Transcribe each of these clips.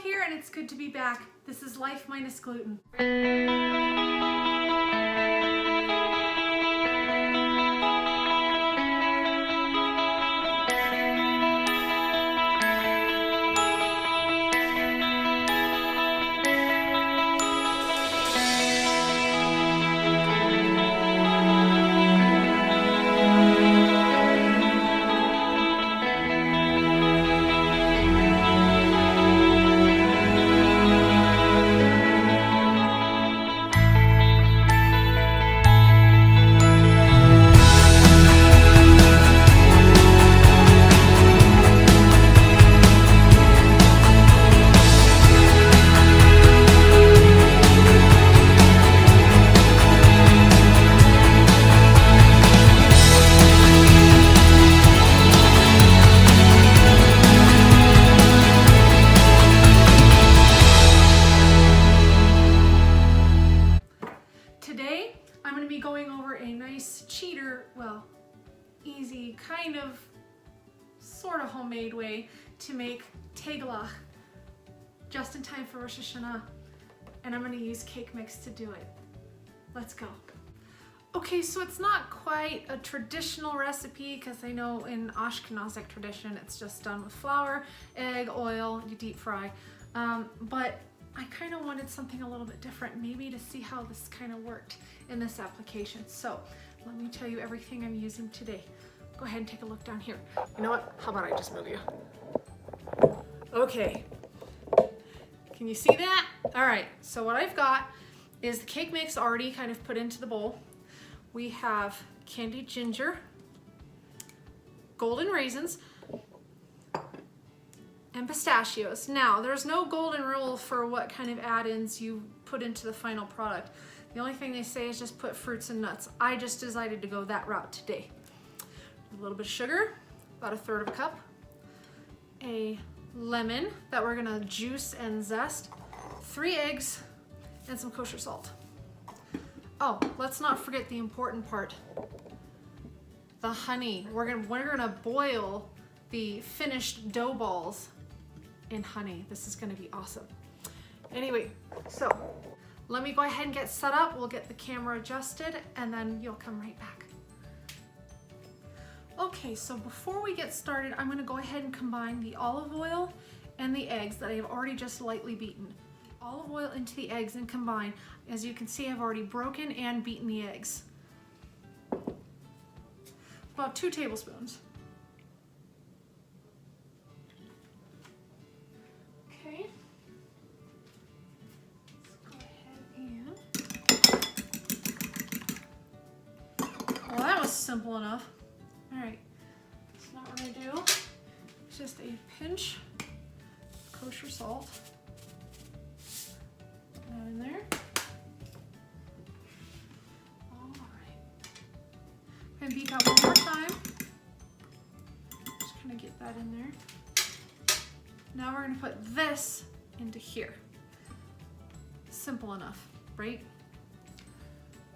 here, and it's good to be back. This is Life Minus Gluten. Today, I'm going to be going over a nice cheater, well, easy, kind of, sort of homemade way to make Teiglach just in time for Rosh Hashanah, and I'm going to use cake mix to do it. Let's go. Okay, so it's not quite a traditional recipe because I know in Ashkenazi tradition it's just done with flour, egg, oil, you deep fry, but I kind of wanted something a little bit different, maybe to see how this kind of worked in this application. So let me tell you everything I'm using today. Go ahead and take a look down here. You know what? How about I just move you? Okay. Can you see that? All right. So what I've got is the cake mix already kind of put into the bowl. We have candied ginger, golden raisins, and pistachios. Now, there's no golden rule for what kind of add-ins you put into the final product. The only thing they say is just put fruits and nuts. I just decided to go that route today. A little bit of sugar, about 1/3 of a cup, a lemon that we're gonna juice and zest, 3 eggs, and some kosher salt. Oh, let's not forget the important part, the honey. We're gonna boil the finished dough balls in honey. This is gonna be awesome. Anyway, so let me go ahead and get set up. We'll get the camera adjusted and then you'll come right back. Okay, so before we get started, I'm gonna go ahead and combine the olive oil and the eggs that I have already just lightly beaten. Olive oil into the eggs and combine. As you can see, I've already broken and beaten the eggs. About 2 tablespoons. Okay. Let's go ahead and... Well, that was simple enough. All right, so now what we're gonna do is just a pinch of kosher salt. Put that in there. All right. I'm gonna beat that one more time. Just kind of get that in there. Now we're gonna put this into here. Simple enough, right?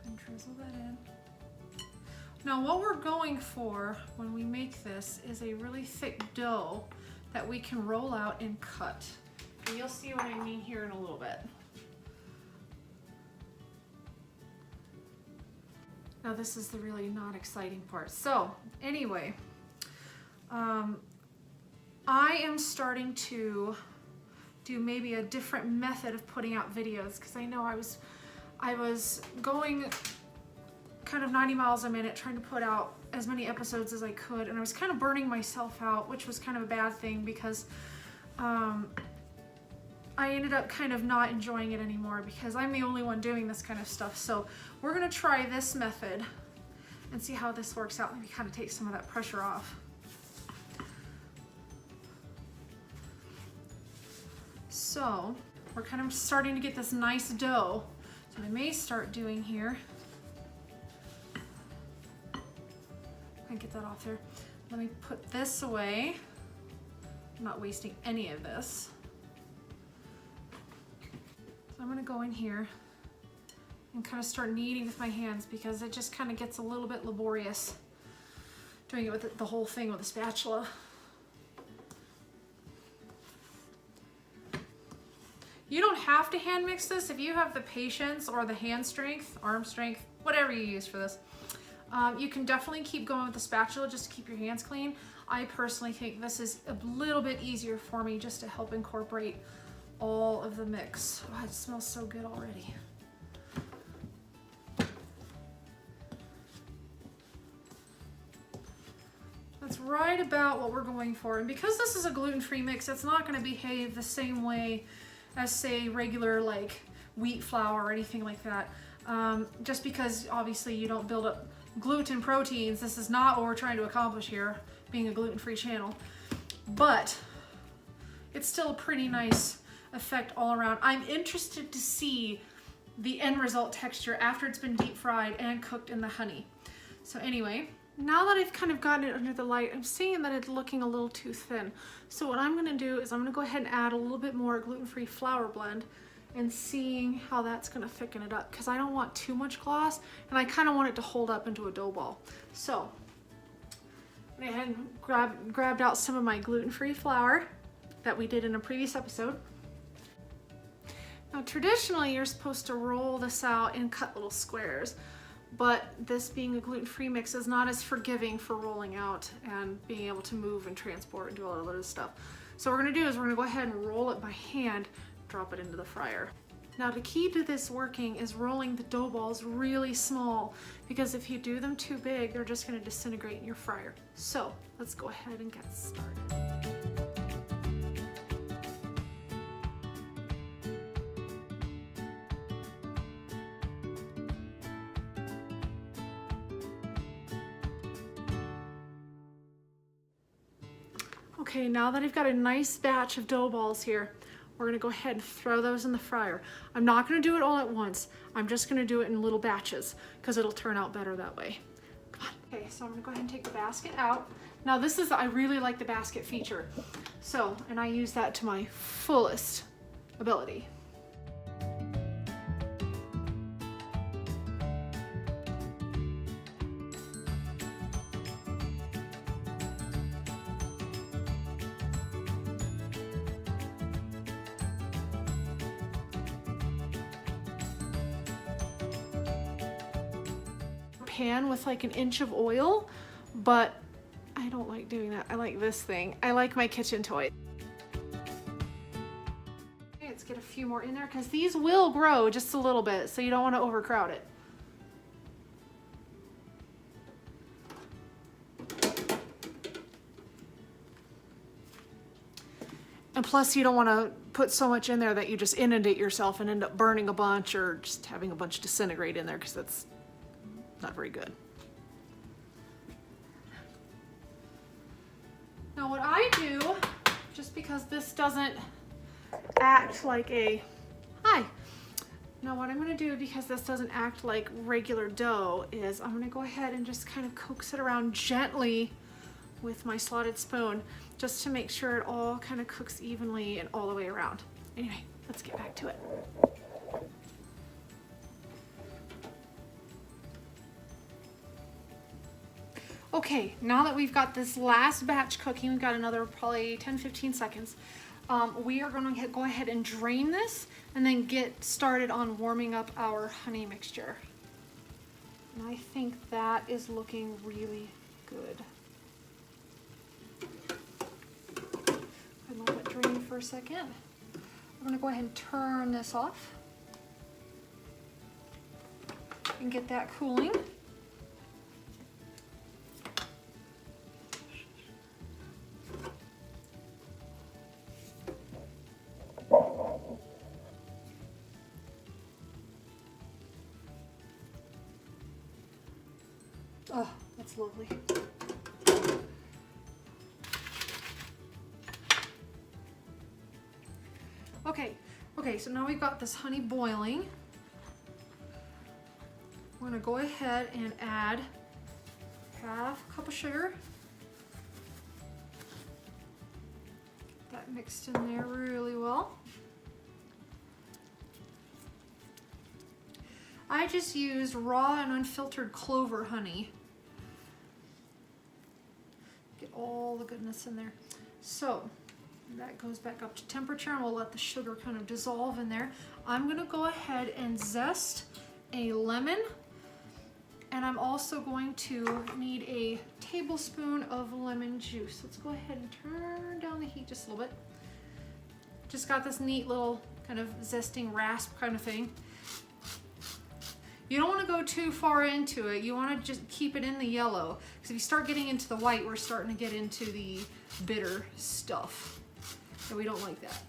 And drizzle that in. Now what we're going for when we make this is a really thick dough that we can roll out and cut. And you'll see what I mean here in a little bit. Now this is the really not exciting part. So anyway, I am starting to do maybe a different method of putting out videos because I know I was going kind of 90 miles a minute trying to put out as many episodes as I could, and I was kind of burning myself out, which was kind of a bad thing because I ended up kind of not enjoying it anymore because I'm the only one doing this kind of stuff. So we're gonna try this method and see how this works out. Maybe kind of take some of that pressure off. So we're kind of starting to get this nice dough. So I may start doing here, I get that off there. Let me put this away. I'm not wasting any of this. So I'm gonna go in here and kind of start kneading with my hands because it just kind of gets a little bit laborious doing it with the whole thing with a spatula. You don't have to hand mix this. If you have the patience or the hand strength, arm strength, whatever you use for this, you can definitely keep going with the spatula just to keep your hands clean. I personally think this is a little bit easier for me just to help incorporate all of the mix. Oh, it smells so good already. That's right about what we're going for. And because this is a gluten-free mix, it's not going to behave the same way as, say, regular like wheat flour or anything like that. Just because obviously you don't build up gluten proteins. This is not what we're trying to accomplish here, being a gluten-free channel. But it's still a pretty nice effect all around. I'm interested to see the end result texture after it's been deep fried and cooked in the honey. So anyway, now that I've kind of gotten it under the light, I'm seeing that it's looking a little too thin. So what I'm gonna do is I'm gonna go ahead and add a little bit more gluten-free flour blend and seeing how that's gonna thicken it up, because I don't want too much gloss and I kind of want it to hold up into a dough ball. So I went ahead and grabbed out some of my gluten-free flour that we did in a previous episode. Now traditionally you're supposed to roll this out and cut little squares, but this being a gluten-free mix is not as forgiving for rolling out and being able to move and transport and do all that other stuff. So what we're gonna do is we're gonna go ahead and roll it by hand, drop it into the fryer. Now the key to this working is rolling the dough balls really small, because if you do them too big, they're just gonna disintegrate in your fryer. So let's go ahead and get started. Okay, now that I've got a nice batch of dough balls here, we're gonna go ahead and throw those in the fryer. I'm not gonna do it all at once. I'm just gonna do it in little batches because it'll turn out better that way. Come on. Okay, so I'm gonna go ahead and take the basket out. Now this is, I really like the basket feature. So, and I use that to my fullest ability. Pan with like an inch of oil, but I don't like doing that. I like this thing. I like my kitchen toy. Okay, let's get a few more in there because these will grow just a little bit, so you don't want to overcrowd it. And plus you don't want to put so much in there that you just inundate yourself and end up burning a bunch or just having a bunch disintegrate in there, because that's not very good. Now what I do, just because this doesn't act like a, hi. Now what I'm gonna do, because this doesn't act like regular dough, is I'm gonna go ahead and just kind of coax it around gently with my slotted spoon, just to make sure it all kind of cooks evenly and all the way around. Anyway, let's get back to it. Okay, now that we've got this last batch cooking, we've got another probably 10-15 seconds. We are going to go ahead and drain this and then get started on warming up our honey mixture. And I think that is looking really good. I'll let it drain for a second. I'm going to go ahead and turn this off and get that cooling. Oh, that's lovely. Okay, so now we've got this honey boiling. We're gonna go ahead and add half a cup of sugar. Get that mixed in there really well. I just used raw and unfiltered clover honey. Get all the goodness in there. So That goes back up to temperature, and we'll let the sugar kind of dissolve in there. I'm gonna go ahead and zest a lemon, and I'm also going to need a tablespoon of lemon juice. Let's go ahead and turn down the heat just a little bit. Just got this neat little kind of zesting rasp kind of thing. You don't want to go too far into it. You want to just keep it in the yellow, because if you start getting into the white, we're starting to get into the bitter stuff, and we don't like that.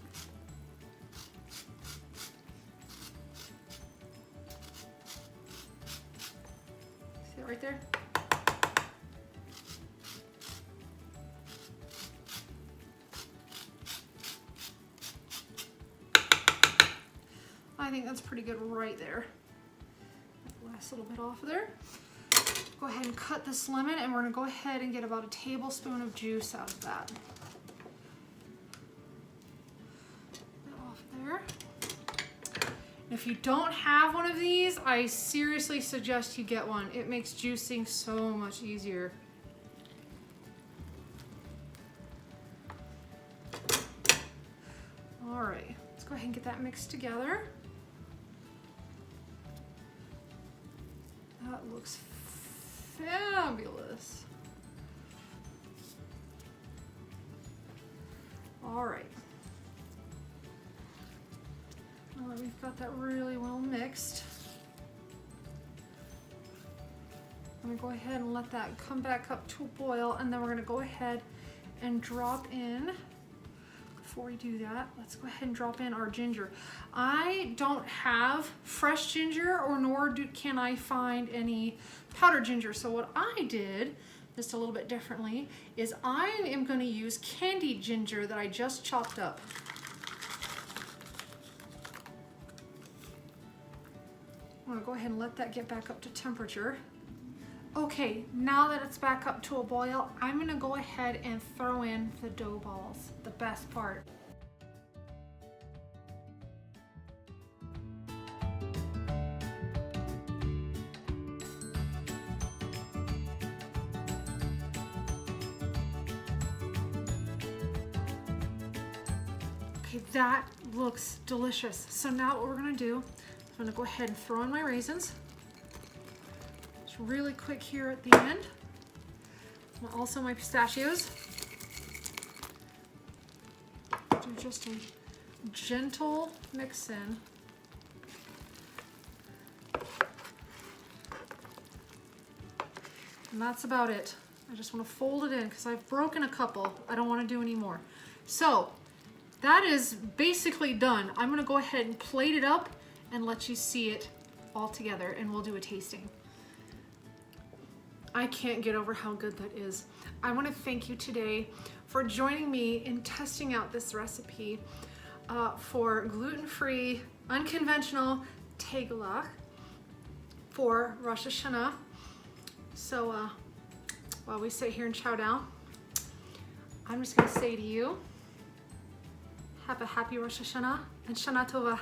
See it right there? I think that's pretty good right there. Last little bit off of there. Go ahead and cut this lemon, and we're gonna go ahead and get about a tablespoon of juice out of that. Off there. If you don't have one of these, I seriously suggest you get one. It makes juicing so much easier. All right, let's go ahead and get that mixed together. That looks fabulous. All right. Now that we've got that really well mixed, I'm gonna go ahead and let that come back up to a boil, and then we're gonna go ahead and drop in. Before we do that, let's go ahead and drop in our ginger. I don't have fresh ginger, or nor can I find any powdered ginger. So what I did, just a little bit differently, is I am going to use candied ginger that I just chopped up. I'm going to go ahead and let that get back up to temperature. Okay, now that it's back up to a boil, I'm gonna go ahead and throw in the dough balls, the best part. Okay, that looks delicious. So now what we're gonna do, I'm gonna go ahead and throw in my raisins. Really quick here at the end. Also my pistachios. Do just a gentle mix in. And that's about it. I just want to fold it in because I've broken a couple. I don't want to do any more. So that is basically done. I'm going to go ahead and plate it up and let you see it all together, and we'll do a tasting. I can't get over how good that is. I want to thank you today for joining me in testing out this recipe for gluten-free, unconventional Teiglach for Rosh Hashanah. So while we sit here and chow down, I'm just going to say to you, have a happy Rosh Hashanah and Shana Tova.